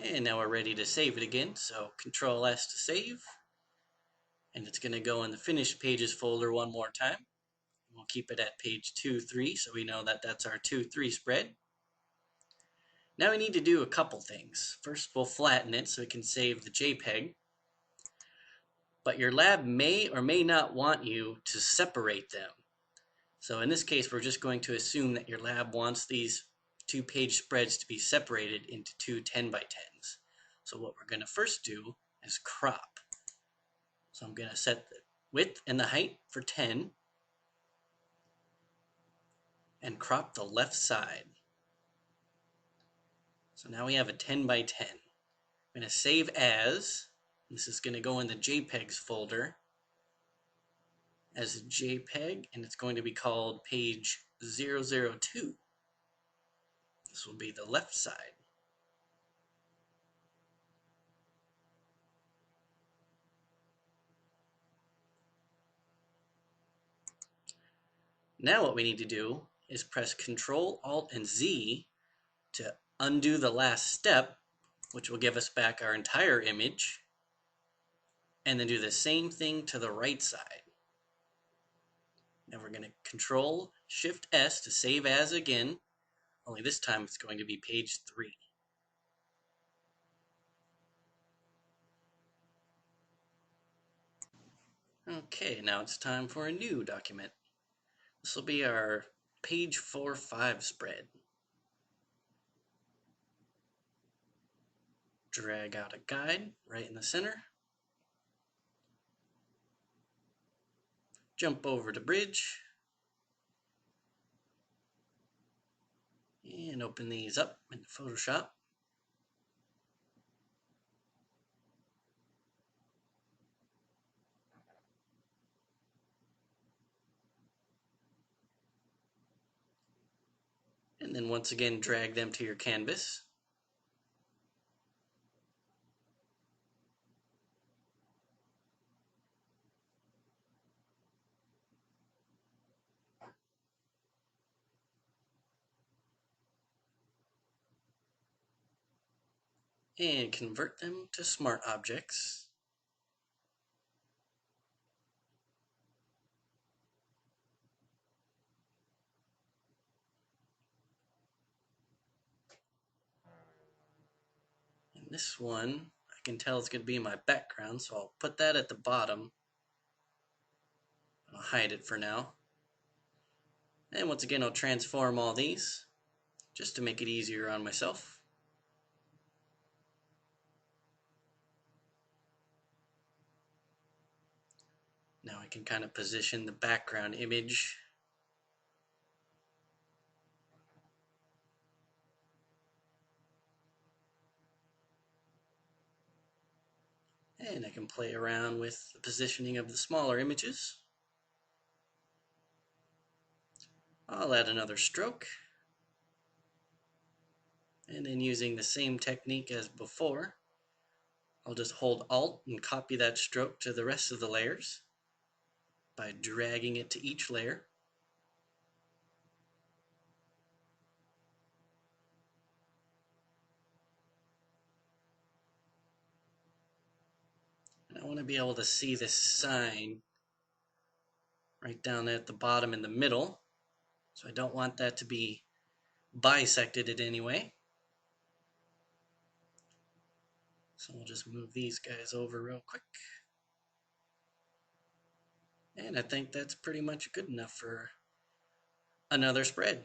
And now we're ready to save it again, so Control S to save. And it's going to go in the finished pages folder one more time. We'll keep it at page 2-3 so we know that that's our 2-3 spread. Now we need to do a couple things. First, we'll flatten it so we can save the JPEG. But your lab may or may not want you to separate them. So in this case, we're just going to assume that your lab wants these 2-page spreads to be separated into two 10x10s. So what we're going to first do is crop. So I'm going to set the width and the height for 10 and crop the left side. So now we have a 10x10. I'm going to save as. This is going to go in the JPEGs folder as a JPEG, and it's going to be called page 002. This will be the left side. Now what we need to do is press Control, Alt, and Z to undo the last step, which will give us back our entire image, and then do the same thing to the right side. Now we're going to Control, Shift, S to save as again, only this time it's going to be page 3. Okay, now it's time for a new document. This will be our page 4-5 spread. Drag out a guide right in the center. Jump over to Bridge. And open these up in Photoshop. And then once again, drag them to your canvas. And convert them to smart objects. And this one, I can tell it's going to be my background, so I'll put that at the bottom. I'll hide it for now. And once again, I'll transform all these just to make it easier on myself. Now I can kind of position the background image. And I can play around with the positioning of the smaller images. I'll add another stroke. And then using the same technique as before, I'll just hold Alt and copy that stroke to the rest of the layers by dragging it to each layer. And I want to be able to see this sign right down there at the bottom in the middle. So I don't want that to be bisected in any way. So we'll just move these guys over real quick. And I think that's pretty much good enough for another spread.